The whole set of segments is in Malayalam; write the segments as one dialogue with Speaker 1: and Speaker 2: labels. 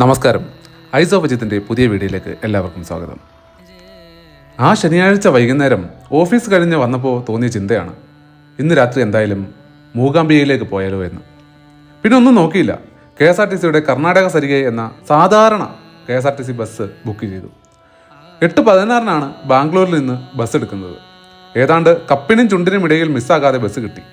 Speaker 1: നമസ്കാരം. ഐസ് ഓഫ് അജിത്തിൻ്റെ പുതിയ വീഡിയോയിലേക്ക് എല്ലാവർക്കും സ്വാഗതം. ആ ശനിയാഴ്ച വൈകുന്നേരം ഓഫീസ് കഴിഞ്ഞ് വന്നപ്പോൾ തോന്നിയ ചിന്തയാണ്, ഇന്ന് രാത്രി എന്തായാലും മൂകാംബികയിലേക്ക് പോയാലോ എന്ന്. പിന്നെ ഒന്നും നോക്കിയില്ല, KSRTCയുടെ കർണാടക സരിഗെ എന്ന സാധാരണ KSRTC ബസ് ബുക്ക് ചെയ്തു. 8:16 ബാംഗ്ലൂരിൽ നിന്ന് ബസ് എടുക്കുന്നത്. ഏതാണ്ട് കപ്പിനും ചുണ്ടിനും ഇടയിൽ മിസ്സാകാതെ ബസ് കിട്ടി.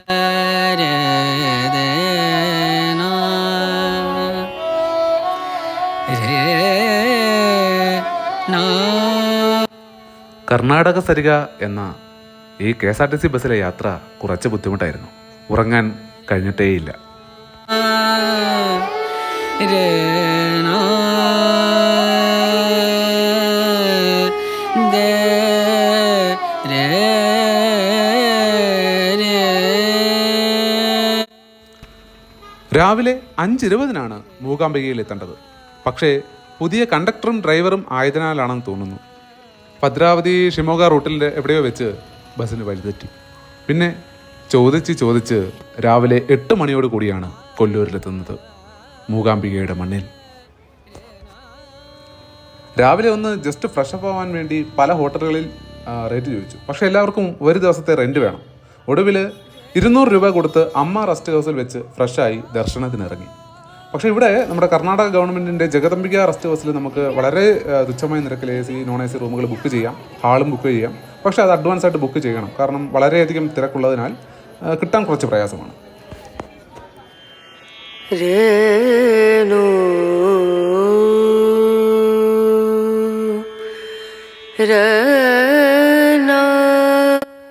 Speaker 1: കർണാടക സരിഗ എന്ന ഈ KSRTC ബസ്സിലെ യാത്ര കുറച്ച് ബുദ്ധിമുട്ടായിരുന്നു. ഉറങ്ങാൻ കഴിഞ്ഞിട്ടേയില്ല. രാവിലെ 5:20 മൂകാംബികയിൽ എത്തേണ്ടത്. പക്ഷേ പുതിയ കണ്ടക്ടറും ഡ്രൈവറും ആയതിനാലാണെന്ന് തോന്നുന്നു, ഭദ്രാവതി ഷിമോഗ റൂട്ടിൽ എവിടെയോ വെച്ച് ബസ്സിന് വഴിതെറ്റി. പിന്നെ ചോദിച്ച് രാവിലെ 8 മണിയോട് കൂടിയാണ് കൊല്ലൂരിലെത്തുന്നത്, മൂകാംബികയുടെ മണ്ണിൽ. രാവിലെ ഒന്ന് ജസ്റ്റ് ഫ്രഷപ്പ് ആവാൻ വേണ്ടി പല ഹോട്ടലുകളിൽ റേറ്റ് ചോദിച്ചു. പക്ഷേ എല്ലാവർക്കും ഒരു ദിവസത്തെ റെൻറ്റ് വേണം. ഒടുവിൽ 200 രൂപ കൊടുത്ത് അമ്മ റെസ്റ്റ് ഹൗസിൽ വെച്ച് ഫ്രഷായി ദർശനത്തിനിറങ്ങി. പക്ഷേ ഇവിടെ നമ്മുടെ കർണാടക ഗവൺമെൻറ്റിൻ്റെ ജഗദംബിക റെസ്റ്റ് ഹൗസിൽ നമുക്ക് വളരെ തുച്ഛമായ നിരക്കിൽ AC നോൺ AC റൂമുകൾ ബുക്ക് ചെയ്യാം, ഹാളും ബുക്ക് ചെയ്യാം. പക്ഷേ അത് അഡ്വാൻസ് ആയിട്ട് ബുക്ക് ചെയ്യണം, കാരണം വളരെയധികം തിരക്കുള്ളതിനാൽ കിട്ടാൻ കുറച്ച് പ്രയാസമാണ്.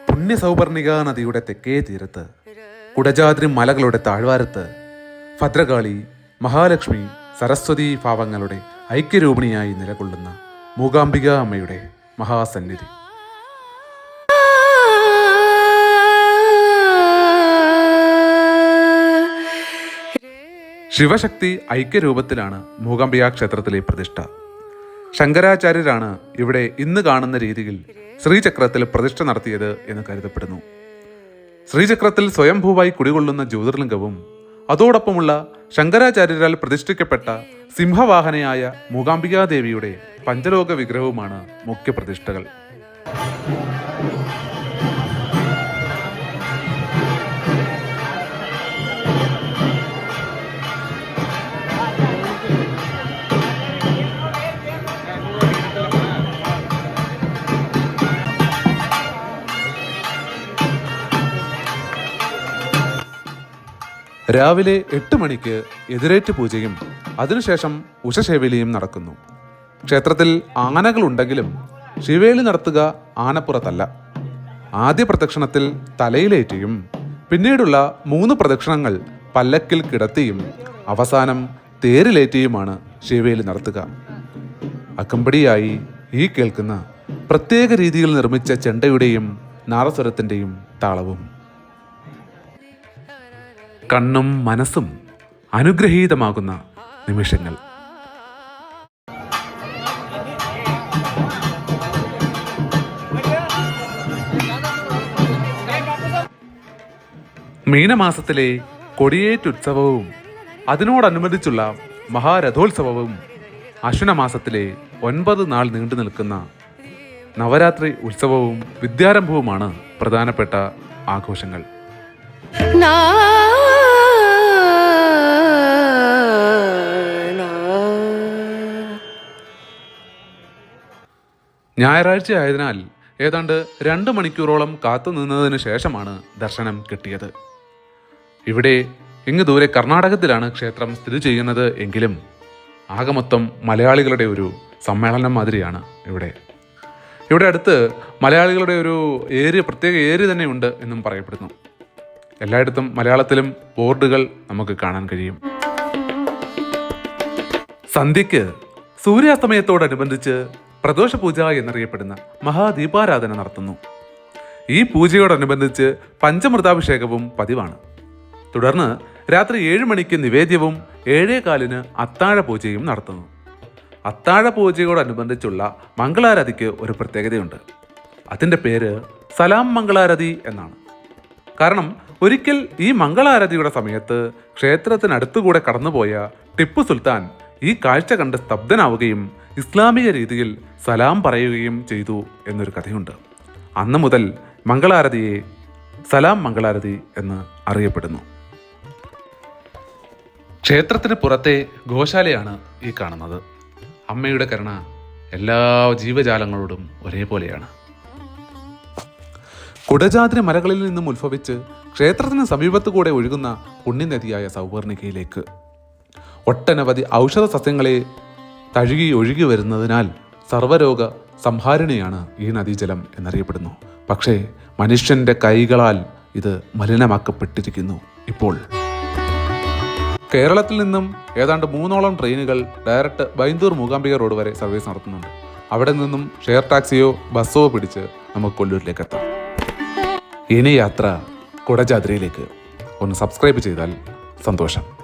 Speaker 1: പുണ്യസൗപർണിക നദിയുടെ തെക്കേ തീരത്ത്, കുടജാദ്രി മലകളുടെ താഴ്വാരത്ത്, ഭദ്രകാളി, മഹാലക്ഷ്മി, സരസ്വതി ഭാവങ്ങളുടെ ഐക്യരൂപിണിയായി നിലകൊള്ളുന്ന മൂകാംബിക അമ്മയുടെ മഹാസന്നിധി. ശിവശക്തി ഐക്യരൂപത്തിലാണ് മൂകാംബിക ക്ഷേത്രത്തിലെ പ്രതിഷ്ഠ. ശങ്കരാചാര്യരാണ് ഇവിടെ ഇന്ന് കാണുന്ന രീതിയിൽ ശ്രീചക്രത്തിൽ പ്രതിഷ്ഠ നടത്തിയത് എന്ന് കരുതപ്പെടുന്നു. ശ്രീചക്രത്തിൽ സ്വയംഭൂവായി കുടികൊള്ളുന്ന ജ്യോതിർലിംഗവും അതോടൊപ്പമുള്ള ശങ്കരാചാര്യരാൽ പ്രതിഷ്ഠിക്കപ്പെട്ട സിംഹവാഹനയായ മൂകാംബികാദേവിയുടെ പഞ്ചലോക വിഗ്രഹവുമാണ് മുഖ്യ പ്രതിഷ്ഠകൾ. രാവിലെ 8 മണിക്ക് എതിരേറ്റ് പൂജയും അതിനുശേഷം ഉഷശേവേലിയും നടക്കുന്നു. ക്ഷേത്രത്തിൽ ആനകളുണ്ടെങ്കിലും ശിവേലി നടത്തുക ആനപ്പുറത്തല്ല. ആദ്യ പ്രദക്ഷിണത്തിൽ തലയിലേറ്റിയും പിന്നീടുള്ള 3 പ്രദക്ഷിണങ്ങൾ പല്ലക്കിൽ കിടത്തിയും അവസാനം തേരിലേറ്റിയുമാണ് ശിവേലി നടത്തുക. അകമ്പടിയായി ഈ കേൾക്കുന്ന പ്രത്യേക രീതിയിൽ നിർമ്മിച്ച ചെണ്ടയുടെയും നാദസ്വരത്തിൻ്റെയും താളവും. കണ്ണും മനസ്സും അനുഗ്രഹീതമാകുന്ന നിമിഷങ്ങൾ. മീനമാസത്തിലെ കൊടിയേറ്റുത്സവവും അതിനോടനുബന്ധിച്ചുള്ള മഹാരഥോത്സവവും അശ്വിനമാസത്തിലെ 9 നാൾ നീണ്ടു നിൽക്കുന്ന നവരാത്രി ഉത്സവവും വിദ്യാരംഭവുമാണ് പ്രധാനപ്പെട്ട ആഘോഷങ്ങൾ. ഞായറാഴ്ച ആയതിനാൽ ഏതാണ്ട് 2 മണിക്കൂറോളം കാത്തു നിന്നതിന് ശേഷമാണ് ദർശനം കിട്ടിയത്. ഇവിടെ ഇങ്ങ് ദൂരെ കർണാടകത്തിലാണ് ക്ഷേത്രം സ്ഥിതി ചെയ്യുന്നത് എങ്കിലും ആകെ മൊത്തം മലയാളികളുടെ ഒരു സമ്മേളനം മാതിരിയാണ് ഇവിടെ അടുത്ത് മലയാളികളുടെ ഒരു പ്രത്യേക ഏരിയ തന്നെ ഉണ്ട് എന്നും പറയപ്പെടുന്നു. എല്ലായിടത്തും മലയാളത്തിലും ബോർഡുകൾ നമുക്ക് കാണാൻ കഴിയും. സന്ധ്യയ്ക്ക് സൂര്യാസ്തമയത്തോടനുബന്ധിച്ച് പ്രദോഷ പൂജ എന്നറിയപ്പെടുന്ന മഹാദീപാരാധന നടത്തുന്നു. ഈ പൂജയോടനുബന്ധിച്ച് പഞ്ചമൃതാഭിഷേകവും പതിവാണ്. തുടർന്ന് രാത്രി 7 മണിക്ക് നിവേദ്യവും 7:15 അത്താഴ പൂജയും നടത്തുന്നു. അത്താഴ പൂജയോടനുബന്ധിച്ചുള്ള മംഗളാരതിക്ക് ഒരു പ്രത്യേകതയുണ്ട്. അതിൻ്റെ പേര് സലാം മംഗളാരതി എന്നാണ്. കാരണം ഒരിക്കൽ ഈ മംഗളാരതിയുടെ സമയത്ത് ക്ഷേത്രത്തിനടുത്തുകൂടെ കടന്നുപോയ ടിപ്പു സുൽത്താൻ ഈ കാഴ്ച കണ്ട് സ്തബ്ധനാവുകയും ഇസ്ലാമിക രീതിയിൽ സലാം പറയുകയും ചെയ്തു എന്നൊരു കഥയുണ്ട്. അന്ന് മുതൽ മംഗളാരതിയെ സലാം മംഗളാരതി എന്ന് അറിയപ്പെടുന്നു. ക്ഷേത്രത്തിന് പുറത്തെ ഗോശാലയാണ് ഈ കാണുന്നത്. അമ്മയുടെ കരുണ എല്ലാ ജീവജാലങ്ങളോടും ഒരേപോലെയാണ്. കുടജാദ്രി മലകളിൽ നിന്നും ഉത്ഭവിച്ച് ക്ഷേത്രത്തിന് സമീപത്തു കൂടെ ഒഴുകുന്ന പുണ്യനദിയായ സൗവർണികയിലേക്ക് ഒട്ടനവധി ഔഷധ സസ്യങ്ങളെ തഴുകി ഒഴുകി വരുന്നതിനാൽ സർവ്വരോഗ സംഹാരിണിയാണ് ഈ നദീജലം എന്നറിയപ്പെടുന്നു. പക്ഷേ മനുഷ്യന്റെ കൈകളാൽ ഇത് മലിനമാക്കപ്പെട്ടിരിക്കുന്നു. ഇപ്പോൾ കേരളത്തിൽ നിന്നും ഏതാണ്ട് 3ഓളം ട്രെയിനുകൾ ഡയറക്റ്റ് ബൈന്ദൂർ മൂകാംബിക റോഡ് വരെ സർവീസ് നടത്തുന്നുണ്ട്. അവിടെ നിന്നും ഷെയർ ടാക്സിയോ ബസ്സോ പിടിച്ച് നമുക്ക് കൊല്ലൂരിലേക്ക് എത്താം. ഇനി യാത്ര കുടജാദ്രിയിലേക്ക്. ഒന്ന് സബ്സ്ക്രൈബ് ചെയ്താൽ സന്തോഷം.